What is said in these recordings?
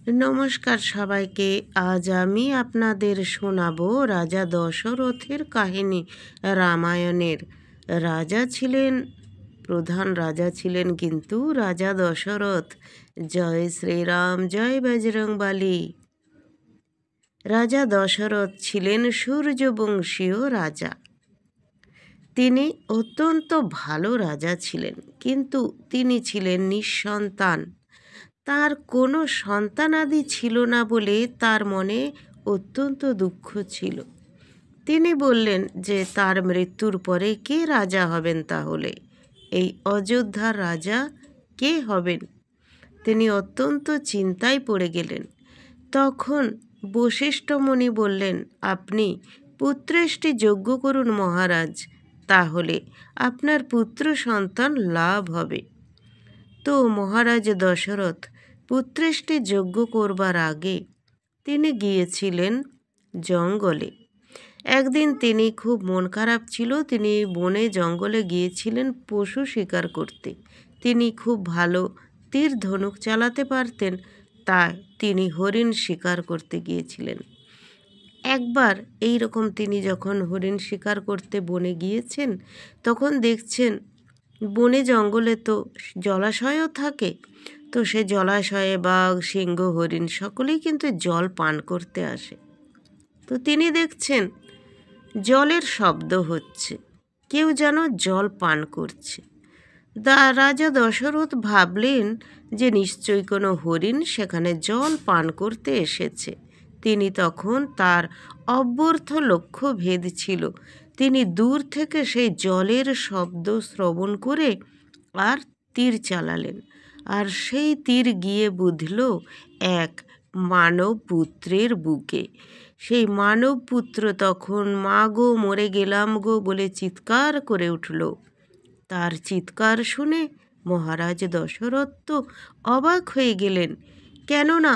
নমস্কার সবাইকে। আজ আমি আপনাদের শোনাবো রাজা দশরথের কাহিনী। রামায়ণের রাজা ছিলেন, প্রধান রাজা ছিলেন কিন্তু রাজা দশরথ। জয় শ্রীরাম, জয় বজরংবলী। রাজা দশরথ ছিলেন সূর্যবংশীয় রাজা। তিনি অত্যন্ত ভালো রাজা ছিলেন, কিন্তু তিনি ছিলেন নিঃসন্তান। তার কোনো সন্তানাদি ছিল না বলে তার মনে অত্যন্ত দুঃখ ছিল। তিনি বললেন যে তার মৃত্যুর পরে কে রাজা হবেন, তাহলে এই অযোধ্যার রাজা কে হবেন। তিনি অত্যন্ত চিন্তায় পড়ে গেলেন। তখন বশিষ্ঠ মুনি বললেন, আপনি পুত্রেষ্টি যজ্ঞ করুন মহারাজ, তাহলে আপনার পুত্র সন্তান লাভ হবে। তো মহারাজ দশরথ পুত্রেষ্টি যজ্ঞ করবার আগে তিনি গিয়েছিলেন জঙ্গলে। একদিন তিনি খুব মন খারাপ ছিল, তিনি বনে জঙ্গলে গিয়েছিলেন পশু শিকার করতে। তিনি খুব ভালো তীর ধনুক চালাতে পারতেন, তাই তিনি হরিণ শিকার করতে গিয়েছিলেন। একবার এই রকম তিনি যখন হরিণ শিকার করতে বনে গিয়েছেন, তখন দেখছেন বনে জঙ্গলে তো জলাশয়ও থাকে। তো সে জলাশয়ে বাঘ, সিংহ, হরিণ সকলেই কিন্তু জল পান করতে আসে। তো তিনি দেখছেন জলের শব্দ হচ্ছে, কেউ যেন জল পান করছে। রাজা দশরথ ভাবলেন যে নিশ্চয়ই কোনো হরিণ সেখানে জল পান করতে এসেছে। তিনি তখন, তার অব্যর্থ লক্ষ্য ভেদ ছিল, তিনি দূর থেকে সেই জলের শব্দ শ্রবণ করে আর তীর চালালেন। আর সেই তীর গিয়ে বুঝল এক মানব পুত্রের বুকে। সেই মানব পুত্র তখন মা গো মরে গেলাম গো বলে চিৎকার করে উঠল। তার চিৎকার শুনে মহারাজ দশরথ তো অবাক হয়ে গেলেন, কেননা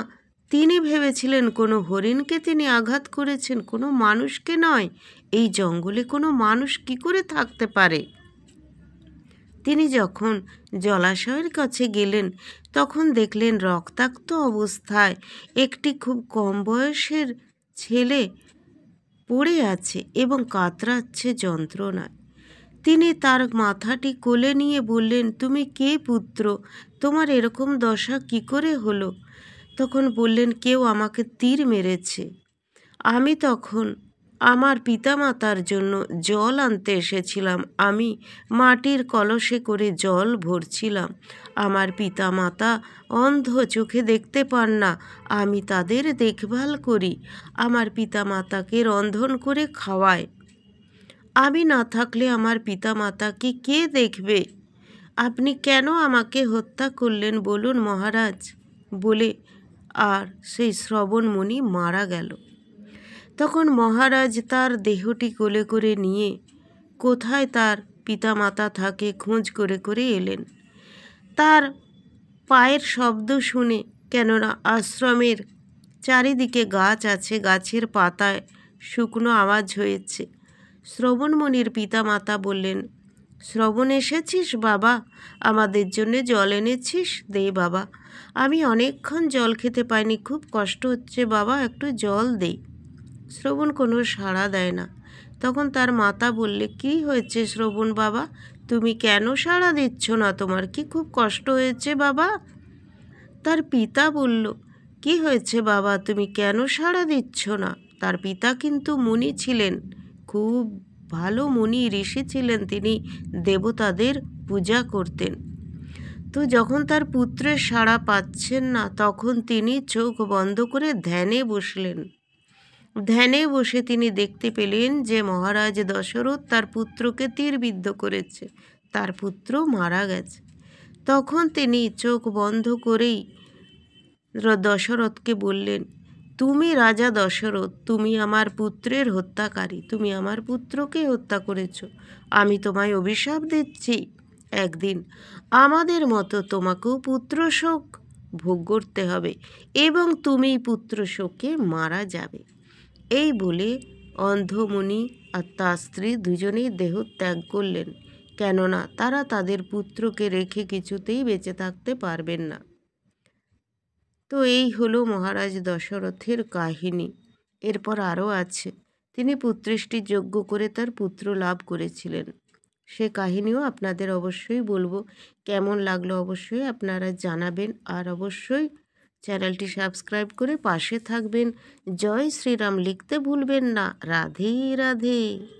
তিনি ভেবেছিলেন কোনো হরিণকে তিনি আঘাত করেছেন, কোনো মানুষকে নয়। এই জঙ্গলে কোনো মানুষ কি করে থাকতে পারে। তিনি যখন জলাশয়ের কাছে গেলেন, তখন দেখলেন রক্তাক্ত অবস্থায় একটি খুব কম বয়সের ছেলে পড়ে আছে এবং কাতরাচ্ছে যন্ত্রণায়। তিনি তার মাথাটি কোলে নিয়ে বললেন, তুমি কে পুত্র, তোমার এরকম দশা কি করে হলো? তখন বললেন, কেউ আমাকে তীর মেরেছে। আমি তখন আমার পিতামাতার জন্য জল আনতে এসেছিলাম। আমি মাটির কলসে করে জল ভরছিলাম। আমার পিতামাতা অন্ধ, চোখে দেখতে পান না, আমি তাদের দেখভাল করি। আমার পিতামাতাকে রন্ধন করে খাওয়াই। আমি না থাকলে আমার পিতামাতাকে কে দেখবে? আপনি কেন আমাকে হত্যা করলেন বলুন মহারাজ, বলে আর সেই শ্রবণমণি মারা গেল। তখন মহারাজ তার দেহটি কোলে করে নিয়ে কোথায় তার পিতামাতা থাকে খোঁজ করে করে এলেন। তার পায়ের শব্দ শুনে, কেননা আশ্রমের চারিদিকে গাছ আছে, গাছের পাতায় শুকনো আওয়াজ হয়েছে। শ্রবণমণির পিতামাতা বললেন, শ্রবণ এসেছিস বাবা, আমাদের জন্য জল এনেছিস? দে বাবা, আমি অনেকক্ষণ জল খেতে পাইনি, খুব কষ্ট হচ্ছে বাবা, একটু জল দে। শ্রবণ কোনো সাড়া দেয় না। তখন তার মাতা বললে, কি হয়েছে শ্রবণ বাবা, তুমি কেন সাড়া দিচ্ছ না? তোমার কি খুব কষ্ট হয়েছে বাবা? তার পিতা বলল, কি হয়েছে বাবা, তুমি কেন সাড়া দিচ্ছ না? তার পিতা কিন্তু মুনি ছিলেন, খুব ভালো মুনি ঋষি ছিলেন, তিনি দেবতাদের পূজা করতেন। তো যখন তার পুত্রের সাড়া পাচ্ছেন না, তখন তিনি চোখ বন্ধ করে ধ্যানে বসলেন। ধ্যানে বসে তিনি দেখতে পেলেন যে মহারাজ দশরথ তার পুত্রকে তীরবিদ্ধ করেছে, তার পুত্র মারা গেছে। তখন তিনি চোখ বন্ধ করেই দশরথকে বললেন, তুমি রাজা দশরথ, তুমি আমার পুত্রের হত্যাকারী, তুমি আমার পুত্রকে হত্যা করেছ। আমি তোমায় অভিশাপ দিচ্ছি, একদিন আমাদের মতো তোমাকেও পুত্র শোক ভোগ করতে হবে এবং তুমি পুত্র শোকে মারা যাবে। এই বলে অন্ধমুনি আর তার স্ত্রী দুজনেই দেহ ত্যাগ করলেন, কেননা তারা তাদের পুত্রকে রেখে কিছুতেই বেঁচে থাকতে পারবেন না। তো এই হলো মহারাজ দশরথের কাহিনী। এরপর আরও আছে, তিনি পুত্রেষ্টি যজ্ঞ করে তার পুত্র লাভ করেছিলেন। সে কাহিনীও আপনাদের অবশ্যই বলবো। কেমন লাগলো অবশ্যই আপনারা জানাবেন, আর অবশ্যই চ্যানেলটি সাবস্ক্রাইব করে পাশে থাকবেন। জয় শ্রীরাম লিখতে ভুলবেন না। রাধে রাধে।